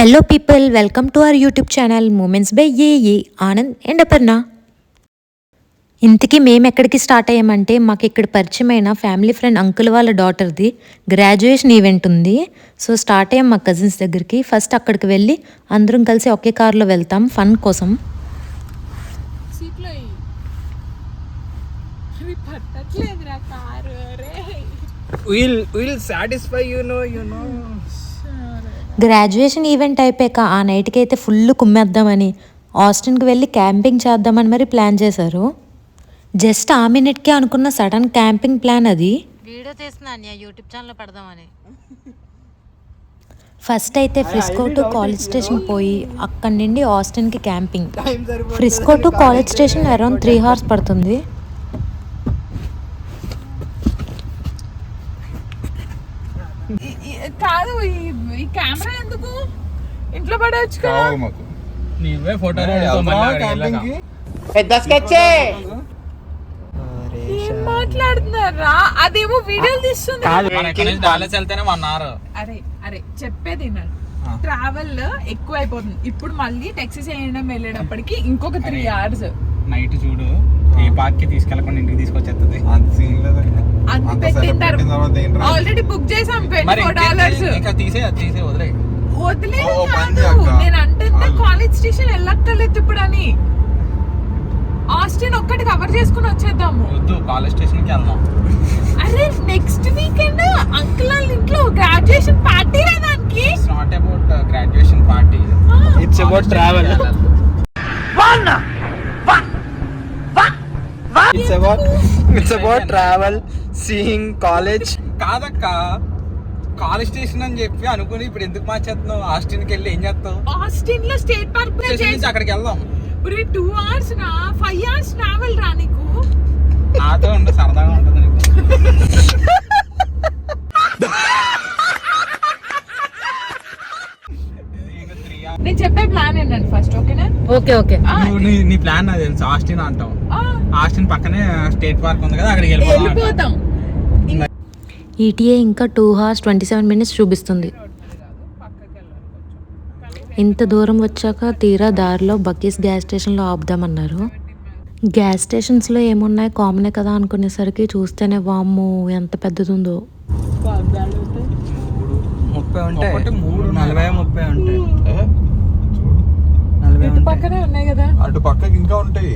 Hello people, welcome to our YouTube channel moments by a Anand and Aparna. ఇంతకీ మేము ఎక్కడికి start అయ్యామంటే మాకు ఇక్కడ పరిచయమైన ఫ్యామిలీ ఫ్రెండ్ అంకుల్ వాళ్ళ డాటర్ది గ్రాడ్యుయేషన్ ఈవెంట్ ఉంది. సో స్టార్ట్ అయ్యాం మా కజిన్స్ దగ్గరికి. ఫస్ట్ అక్కడికి వెళ్ళి అందరం కలిసి ఒకే కార్లో వెళ్తాం ఫన్ కోసం. గ్రాడ్యుయేషన్ ఈవెంట్ అయిపోయాక ఆ నైట్కి అయితే ఫుల్ కుమ్మేద్దామని ఆస్టిన్కి వెళ్ళి క్యాంపింగ్ చేద్దామని మరి ప్లాన్ చేశారు. జస్ట్ ఆ మినిట్కే అనుకున్న సడన్ క్యాంపింగ్ ప్లాన్ అది. వీడియో తీస్తున్నా యూట్యూబ్ ఛానల్లో పెడదామని. ఫస్ట్ అయితే ఫ్రిస్కో టు కాలేజ్ స్టేషన్ పోయి అక్కడి నుండి ఆస్టిన్కి camping. Frisco to College Station around 3 hours పడుతుంది. కాదు, ఈ కెమెరా ఎందుకు ఇంట్లో పడవచ్చు కదా. నీవే ఫోటో పెద్ద స్కెచ్ ఏం మాట్లాడుతున్నారా? అదేమో వీడియోలు తీస్తుంది. అరే అరే చెప్పేది ట్రావెల్ ఎక్కువ అయిపోతుంది. ఇప్పుడు మళ్ళీ టెక్సీ చేయడం వెళ్ళేటప్పటికి ఇంకొక 3 hours. నైట్ చూడు ఏ పార్క్ కి తీసుకెళ్ళకుండా ఇంటికి తీసుకొచ్చేస్తుంది. అది పెట్టిన తర్వాత ఆల్రెడీ బుక్ చేసాం $24. ఇంకా తీసే వదిలే కాదు, నేను అంటే కాలేజ్ స్టేషన్ వెళ్ళక్కర్లేదు ఇప్పుడు అని. ఆస్టిన్ ఒక్కటి కవర్ చేసుకుని వచ్చేద్దాము. వద్దు, కాలేజ్ స్టేషన్ కి వెళ్దాం. అరే నెక్స్ట్ వీకెండ్ అంకుల్ వాళ్ళ ఇంట్లో గ్రాడ్యుయేషన్ పార్టీ దానికి. It's not about graduation party, it's about travel. It's about travel, seeing college. కాదక్క, కాలేజ్ స్టేషన్ అని చెప్పి అనుకుని ఇప్పుడు ఎందుకు మార్చేస్తున్నావు? ఆస్టిన్ కి వెళ్ళి ఏం చేస్తావు? ఆస్టిన్ లో స్టేట్ పార్క్ నుంచి అక్కడికి వెళ్దాం. 2 hours నా 5 hours ట్రావెల్ రా నీకు. నాతో ఉంటే సరదాగా ఉంటుంది నీకు. నేను చెప్పే ప్లాన్ ఏంటండి ఫస్ట్, ఓకేనా? ఓకే. నీ ప్లాన్ నాకు తెలుసు. ఆస్టిన్ అంటావు, ఆస్టిన్ పక్కనే స్టేట్ పార్క్ ఉంది కదా, అక్కడికి వెళ్ళిపోతాం. ఈటీఏ ఇంకా 2 hours 27 minutes చూపిస్తుంది. ఇంత దూరం వచ్చాక తీరా దారిలో బక్కీస్ గ్యాస్ స్టేషన్లో ఆపుదామన్నారు. గ్యాస్ స్టేషన్స్లో ఏమున్నాయి కామనే కదా అనుకునేసరికి చూస్తేనే వామ్మో ఎంత పెద్దది ఉందో. 30 ఉంటాయి, 40-30 ఉంటాయి. పక్కనే ఉన్నాయి కదా, అటు పక్కకి ఇంకా ఉంటాయి.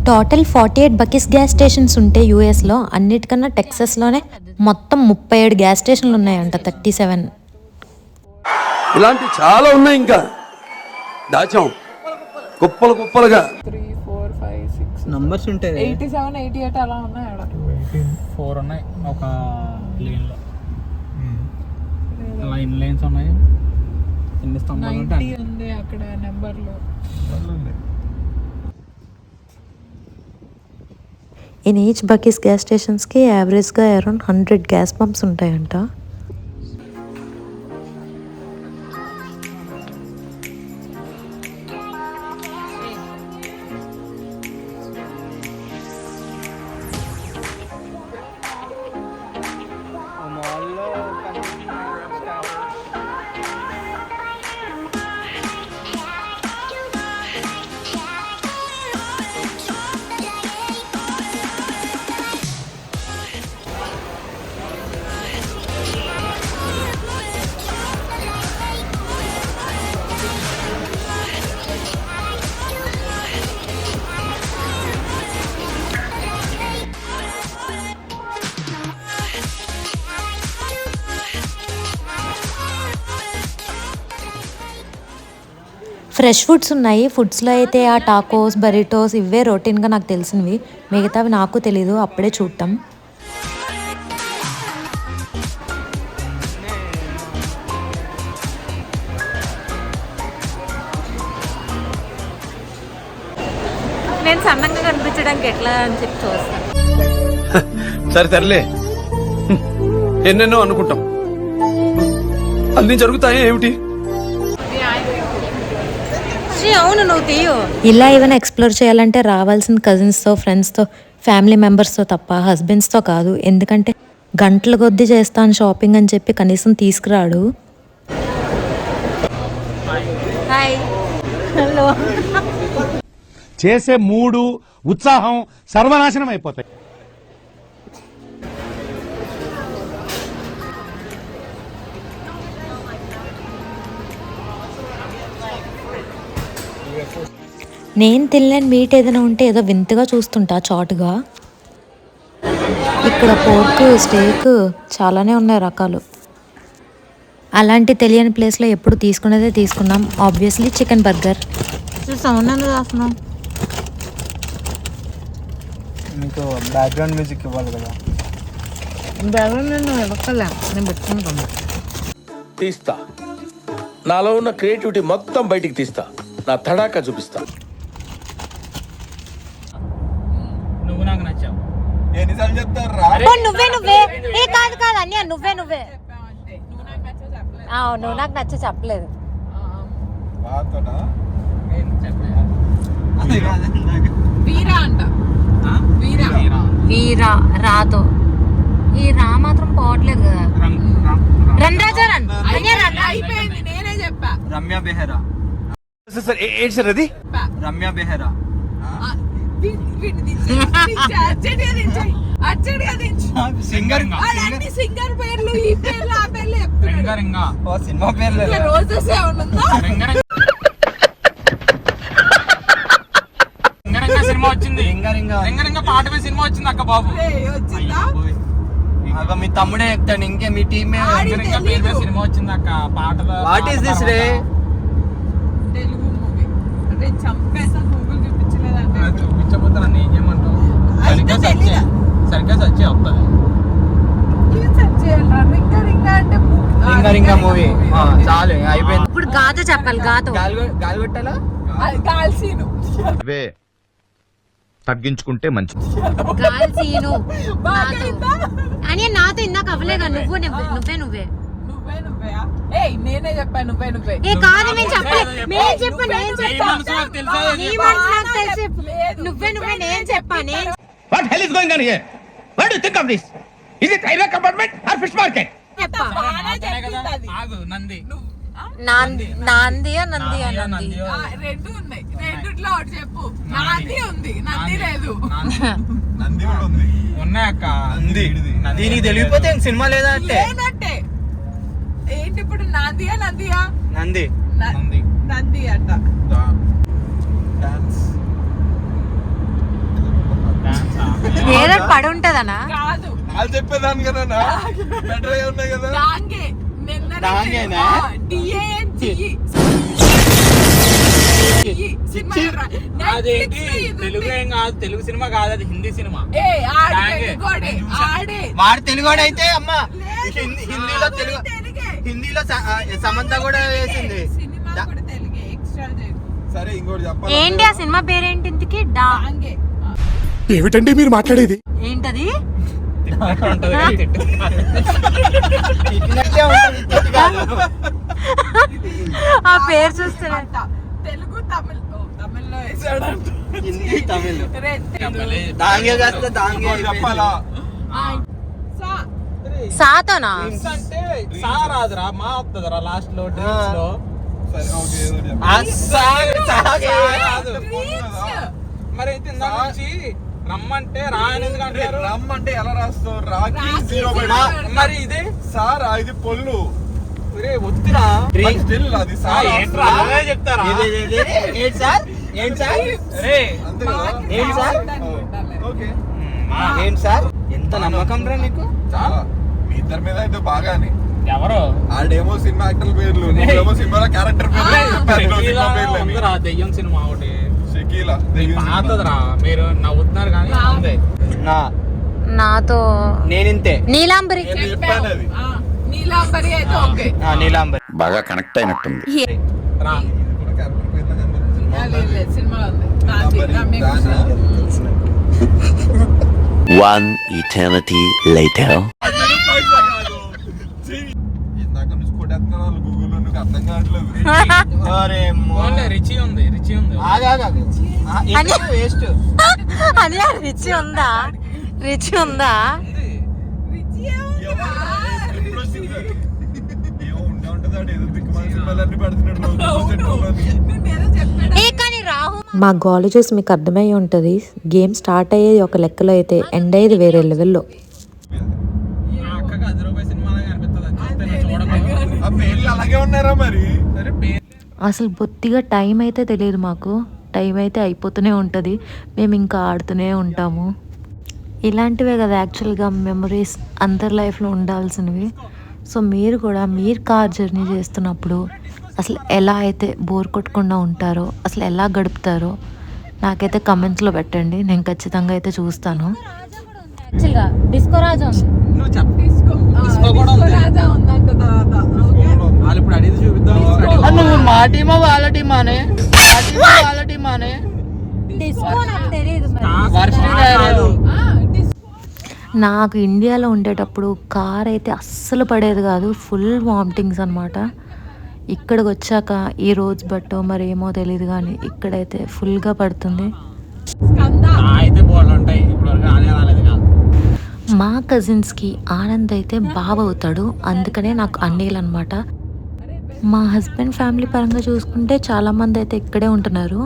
టోటల్ 48 బకీస్ గ్యాస్ స్టేషన్స్ ఉంటాయి యూఎస్లో. అన్నిటికన్నా టెక్సస్లోనే మొత్తం 37 గ్యాస్ స్టేషన్లు ఉన్నాయంట. 37 ఇలాంటి చాలా ఉన్నాయి, ఇంకా దాచాం కుప్పలు కుప్పలుగా. 3, 4, 5, 6 నంబర్స్ ఉంటాయి. 87, 88 అలా ఉన్నాయి. 4 ఉన్నాయి ఒక లేన్ లో. లైన్స్ ఉన్నాయి. ఎన్ని స్తంభాలు ఉంటాయి? 90 ఉంది అక్కడ నెంబర్లో. ఇన్ ఈచ్ బకీస్ గ్యాస్ స్టేషన్స్కి యావరేజ్గా అరౌండ్ 100 గ్యాస్ పంప్స్ ఉంటాయంట. ఫ్రెష్ ఫుడ్స్ ఉన్నాయి. ఫుడ్స్లో అయితే ఆ టాకోస్, బరిటోస్ ఇవే రొటీన్గా నాకు తెలిసినవి. మిగతావి నాకు తెలీదు, అప్పుడే చూడటం. నేను సన్నంగా కనిపించడానికి ఎట్లా అని చెప్పి చూస్తాను. సరే తరలే, ఎన్నెన్నో అనుకుంటాం, అన్ని జరుగుతాయి ఏమిటి? అవును, నువ్వు తీయు. ఇలా ఏమైనా ఎక్స్ప్లోర్ చేయాలంటే రావాల్సిన కజిన్స్తో, ఫ్రెండ్స్తో, ఫ్యామిలీ మెంబర్స్తో తప్ప హస్బెండ్స్తో కాదు. ఎందుకంటే గంటల కొద్దీ చేస్తాను షాపింగ్ అని చెప్పి కనీసం తీసుకురాడు. Hi hello. చేసే మూడు ఉత్సాహం సర్వనాశనం అయిపోతాయి. నేను తినలేని మీట్ ఏదైనా ఉంటే ఏదో వింతగా చూస్తుంటా చాటుగా. ఇక్కడ పోర్క్, స్టేక్ చాలానే ఉన్నాయి రకాలు. అలాంటి తెలియని ప్లేస్లో ఎప్పుడు తీసుకునేదే తీసుకున్నాం. Obviously chicken burger. సౌండ్ ఎందుకు చేస్తున్నాం? మీకు బ్యాక్గ్రౌండ్ మ్యూజిక్ ఇవ్వాలి కదా. బ్యాక్గ్రౌండ్ నేను ఇవ్వకలే, నేను పెట్టుకుంటాను. తీస్తా, నాలో ఉన్న క్రియేటివిటీ మొత్తం బయటికి తీస్తా, నా తడాకా చూపిస్తా. నువ్వు నాకు నచ్చావు. ఎన్నిసార్లు చెప్తారు రా? నువ్వే ఏ కాదు కాదు అన్నయ్య, నువ్వే నువ్వు నాకు నచ్చ చెప్పలేదు. నువ్వు నాకు నచ్చ చెప్పలేదు. వీరా అంట. వీరా రాతో ఈ రా మాత్రం పోవట్లేదు కదా. రన్ రాజా రన్ అయిపోయింది, నేనే చెప్పా. రమ్య బెహరా. ఏంటి సార్ అది? రమ్య బెహరా. సింగర్ సింగర్ పేర్లు, ఈ పేర్లు, ఆ పేర్లు చెప్తున్నాడు. సినిమా పేర్లు రోజెస్ ఏమన్నా సినిమా వచ్చింది. రింగ పాట మీద సినిమా వచ్చింది అక్క బాబు. వచ్చిందా? అక్క మీ తమ్ముడే చెప్తాడు, ఇంకే మీ టీమ్ సినిమా వచ్చింది అక్క పాటలో. What is this ray? Telugu movie. అంటే చంపేసా, గూగుల్ చూపించలేదంటే. చూపించకపోతే నన్ను ఏం చేయమంటావు? సరిగ్గా సచ్చి వస్తుంది. రింగ మూవీ చాలు అయిపోయింది. ఇప్పుడు గాతో చెప్పాలి. గాతో గాలి పెట్టాలా? గాల్సీను తగ్గించుకుంటే మంచిది. గాల్సీను అని నాతో ఇందాక అవ్వలేగా. నువ్వే నువ్వే. ఏయ్ నేనే చెప్పాను, నువ్వే. ఏ కాదు, నేను చెప్పలేదు. నేను చెప్పా నువ్వే నేను చెప్పా. What hell is going on here? What do you think of this? Is it railway compartment or fish market? నాంది రెండు ఉన్నాయి, రెండిట్లో ఒకటి చెప్పు. నాంది ఉంది, నంది లేదు. ఉన్నాయక్క. దీనికి తెలియకపోతే సినిమా లేదా అంటే లేనట్టే. ఏంటి ఇప్పుడు? నందియా నంది నంది అంట. ఏదో పడి ఉంటదనా? కాదు, వాళ్ళు చెప్పేదాన్ని కదా. బెటర్ ఉన్నాయి కదా. డాంగే. డాంగేనా? అదేంటి తెలుగు ఏం కాదు, తెలుగు సినిమా కాదు, అది హిందీ సినిమా. వాడు తెలుగుడు అయితే అమ్మ హిందీలో తెలుగు, హిందీలో సమంత కూడా వేసింది. సరే ఇంకోటి చెప్పాలి. ఏంటి ఆ సినిమా పేరేంటి ఇంతకి? డాంగే. ఏమిటండి మీరు మాట్లాడేది? ఏంటది? ఆ పేరు చూస్తున్నా. తెలుగు తమిళ్లో వేసాడంట. హిందీ తమిళ్ దాంగే కాస్త దాంగే చెప్పాలా? సాతోనా అంటే సా రాదురా, మా వస్తుందిరా లాస్ట్ లో డ్రీమ్స్ లో. మరి అయితే ఇందాక నుంచి రమ్మంటే రా అని ఎందుకు అంటారు? రమ్మంటే ఎలా రాస్తావు? మరి ఇది సారా, ఇది పొల్లు. వద్దురా అది చెప్తారా? ఏంటి సార్ ఏంటి సార్ ఎంత నమ్మకం రా నీకు? మీ ఇద్దరి మీద అయితే బాగానే. ఎవరు? ఆడేమో సినిమా యాక్టర్ పేర్లు, నువ్వేమో సినిమాలో క్యారెక్టర్ పేర్లు. దెయ్యం సినిమా ఒకటి షకీలా పాతదిరా. మీరు నవ్వుతున్నారు కానీ ఉంది. నాతో నేనింతే. నీలాంబరి. నీలాంబరి అయితే ఓకే. నీలాంబరి బాగా కనెక్ట్ అయినట్టుంది. రా. సినిమా ఉంది. One eternity later. ఇందాక నుంచి కొట్టేస్తున్నాను గూగుల్లో, నీకు అర్థం కావట్లేదు. రిచి ఉంది. వేస్ట్ అని రిచి ఉందా? ఏమో ఉండే ఉంటుంది ఏదో దిక్కుమాల సినిమాలన్నీ పడుతున్నాడు. నేనేదో చెప్పాను. మా గోల చూసి మీకు అర్థమయ్యి ఉంటుంది. గేమ్ స్టార్ట్ అయ్యేది ఒక లెక్కలో అయితే ఎండ్ అయ్యేది వేరే లెవెల్లో. అక్కకి 10 రూపాయల సినిమాలాగా అనిపిస్తుంది. ఆ పేర్లు అలాగే ఉన్నారా మరి? సరే పేరు అసలు బొత్తిగా టైం అయితే తెలియదు మాకు. టైం అయితే అయిపోతూనే ఉంటుంది, మేము ఇంకా ఆడుతూనే ఉంటాము. ఇలాంటివే కదా యాక్చువల్గా మెమరీస్ అందరి లైఫ్లో ఉండాల్సినవి. సో మీరు కూడా కార్ జర్నీ చేస్తున్నప్పుడు అసలు ఎలా అయితే బోర్ కొట్టకుండా ఉంటారో, అసలు ఎలా గడుపుతారో నాకైతే కమెంట్స్లో పెట్టండి. నేను ఖచ్చితంగా అయితే చూస్తాను. యాక్చువల్గా డిస్కో రాజా ఉంది. నువ్వు చెప్పు. డిస్కో కూడా ఉంది. రాజా ఉందంట తర్వాత. ఓకే. వాళ్ళు ఇప్పుడు అడిగి చూపిద్దాం. నువ్వు మా టీమా వాళ్ళ టీమానే? వాళ్ళ టీమానే? డిస్కో నాకు తెలియదు మరి. నాకు ఇండియాలో ఉండేటప్పుడు కార్ అయితే అస్సలు పడేది కాదు, ఫుల్ వామిటింగ్స్ అనమాట. ఇక్కడికి వచ్చాక ఈ రోజు బట్టో మరి ఏమో తెలియదు కానీ ఇక్కడైతే ఫుల్గా పడుతుంది. అయితే బోర్లు ఉంటాయి. ఇప్పుడు రాలేదు కాదు. మా కజిన్స్కి ఆనంద్ అయితే బావ అవుతాడు, అందుకనే నాకు అన్నీలు అనమాట. మా హస్బెండ్ ఫ్యామిలీ పరంగా చూసుకుంటే చాలామంది అయితే ఇక్కడే ఉంటున్నారు,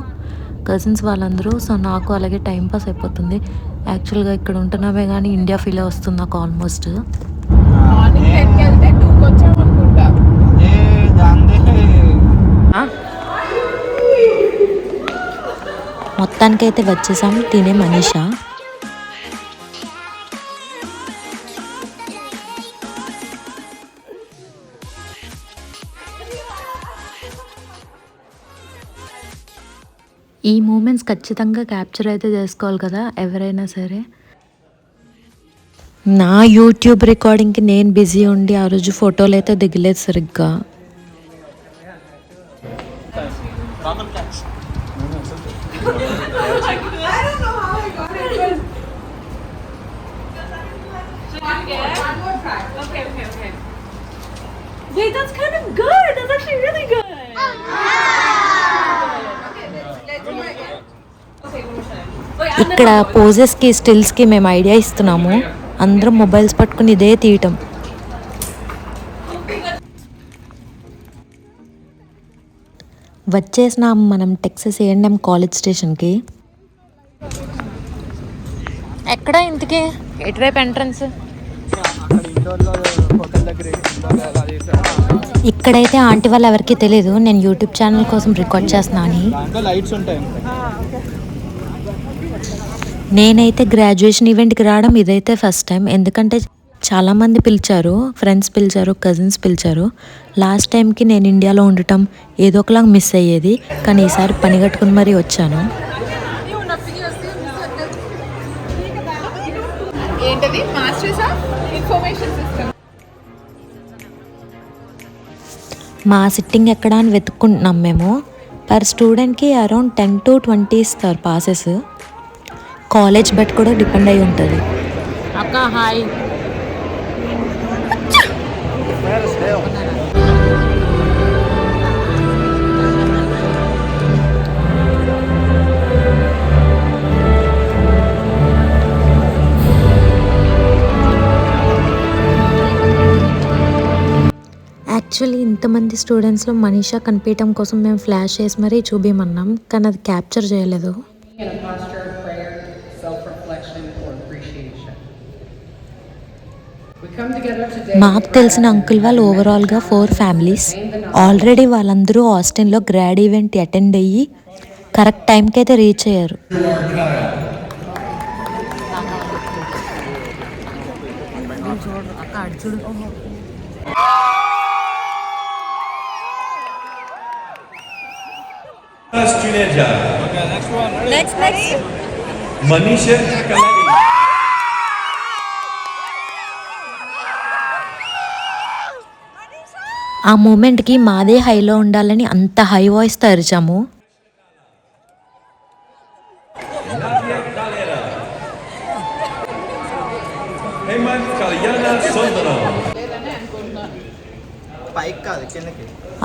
కజిన్స్ వాళ్ళందరూ. సో నాకు అలాగే టైంపాస్ అయిపోతుంది. యాక్చువల్గా ఇక్కడ ఉంటున్నామే కానీ ఇండియా ఫీల్ వస్తుంది నాకు ఆల్మోస్ట్. మార్నింగ్ 10కి వెళ్తే 2కి వచ్చామనుకుంటా. మొత్తానికైతే వచ్చేసాం తినే మనీషా. ఈ మూమెంట్స్ ఖచ్చితంగా క్యాప్చర్ అయితే చేసుకోవాలి కదా ఎవరైనా సరే. నా యూట్యూబ్ రికార్డింగ్కి నేను బిజీ ఉండి ఆ రోజు ఫోటోలు అయితే దిగలేదు సరిగ్గా. Wait, that's kind of good. That's actually really good. ఇక్కడ పోజెస్కి స్టిల్స్కి మేము ఐడియా ఇస్తున్నాము, అందరం మొబైల్స్ పట్టుకుని ఇదే తీయటం. వచ్చేసినాం మనం టెక్సస్ A&M కాలేజ్ స్టేషన్కి. ఎక్కడ ఇంతకి ఎటువైపు ఎంట్రన్స్? ఇక్కడైతే ఆంటీ వాళ్ళు ఎవరికి తెలియదు నేను యూట్యూబ్ ఛానల్ కోసం రికార్డ్ చేస్తున్నా అని. నేనైతే గ్రాడ్యుయేషన్ ఈవెంట్కి రావడం ఇదైతే ఫస్ట్ టైం, ఎందుకంటే చాలామంది పిలిచారు, ఫ్రెండ్స్ పిలిచారు, కజిన్స్ పిలిచారు. లాస్ట్ టైంకి నేను ఇండియాలో ఉండటం ఏదో ఒకలాగా మిస్ అయ్యేది, కానీ ఈసారి పని కట్టుకుని మరీ వచ్చాను. ఏంటది? Masters of information system. మా సిట్టింగ్ ఎక్కడ అని వెతుక్కుంటున్నాం మేము. పర్ స్టూడెంట్కి అరౌండ్ 10 to 20 ఇస్తారు పాసెస్. కాలేజ్ బట్ కూడా డిపెండ్ అయి ఉంటుంది. అక్క హాయ్. యాక్చువల్లీ ఇంతమంది స్టూడెంట్స్లో మనీషా కనిపించడం కోసం మేము ఫ్లాష్ చేసి మరీ చూపించమన్నాం, కానీ అది క్యాప్చర్ చేయలేదు. మాకు తెలిసిన అంకుల్ వాళ్ళు ఓవరాల్గా 4 ఫ్యామిలీస్. ఆల్రెడీ వాళ్ళందరూ ఆస్టిన్లో గ్రాడ్ ఈవెంట్ అటెండ్ అయ్యి కరెక్ట్ టైంకి అయితే రీచ్ అయ్యారు. Next Manisha Kalari. ఆ మూమెంట్కి మాదే హైలో ఉండాలని అంత హై వాయిస్తో అరిచాము.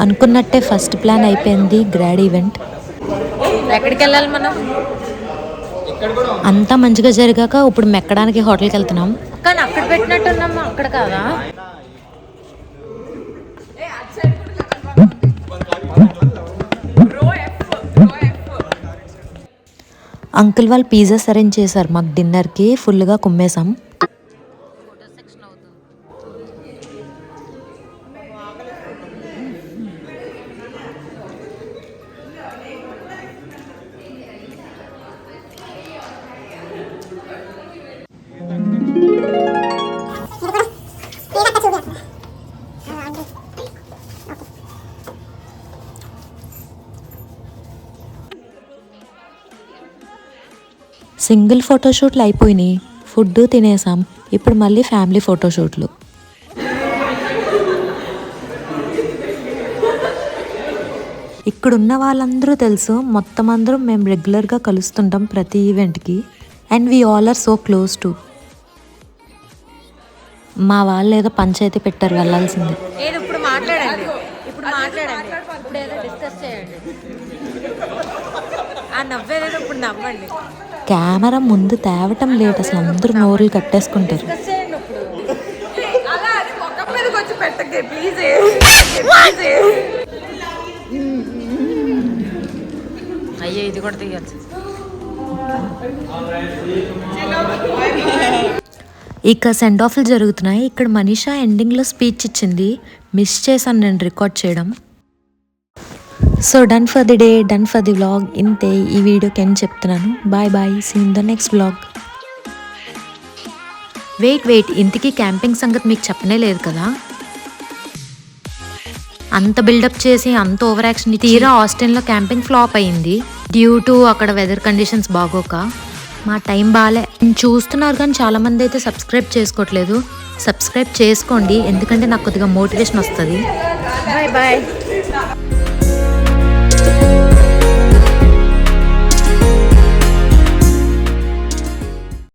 అనుకున్నట్టే ఫస్ట్ ప్లాన్ అయిపోయింది గ్రాడ్ ఈవెంట్. ఎక్కడికి వెళ్ళాలి మనం? అంతా మంచిగా జరిగాక ఇప్పుడు మెక్కడానికి హోటల్కి వెళ్తున్నాం. కానీ అక్కడ పెట్టినట్టున్నాము, అక్కడ కాదా? అంకుల్ వాళ్ళు పిజ్జాస్ అరేంజ్ చేశారు మాకు డిన్నర్కి. ఫుల్గా కుమ్మేశాం. సింగిల్ ఫోటోషూట్లు అయిపోయినాయి. ఫుడ్ తినేసాం. ఇప్పుడు మళ్ళీ ఫ్యామిలీ ఫోటోషూట్లు. ఇక్కడున్న వాళ్ళందరూ తెలుసు. మొత్తం అందరూ మేము రెగ్యులర్గా కలుస్తుంటాం ప్రతి ఈవెంట్కి. And we all are so close to. మా వాళ్ళు ఏదో పంచాయతీ పెట్టారు వెళ్ళాల్సిందే. ఏది ఇప్పుడు మాట్లాడండి, ఇప్పుడు ఏదో డిస్కస్ చేయండి. ఆ నవ్వేదేదో ఇప్పుడు నవ్వండి. కెమెరా ముందు తేవటం లేదు అసలు. అందరూ నోరులు కట్టేసుకుంటారు. డిస్కస్ చేయండి ఇప్పుడు. అలా అది ముఖం మీదకి వచ్చి పెట్టకే ప్లీజ్. అయ్యో ఇది కూడా తీయచ్చు. ఇక సెండ్ ఆఫ్లు జరుగుతున్నాయి. ఇక్కడ మనీషా ఎండింగ్లో స్పీచ్ ఇచ్చింది. మిస్ చేశాను నేను రికార్డ్ చేయడం. So done for the day, done for the vlog. ఇంతే ఈ వీడియోకి ఏం చెప్తున్నాను. Bye bye, see in the next vlog. Wait ఇంతకీ క్యాంపింగ్ సంగతి మీకు చెప్పనే లేదు కదా. అంత బిల్డప్ చేసి అంత ఓవర్ యాక్షన్ తీరా ఆస్టిన్లో క్యాంపింగ్ ఫ్లాప్ అయింది డ్యూ టు అక్కడ వెదర్ కండిషన్స్ బాగోక. మా టైం బాగాలే. చూస్తున్నారు కానీ చాలామంది అయితే సబ్స్క్రైబ్ చేసుకోవట్లేదు. సబ్స్క్రైబ్ చేసుకోండి ఎందుకంటే నాకు కొద్దిగా మోటివేషన్ వస్తుంది. బాయ్.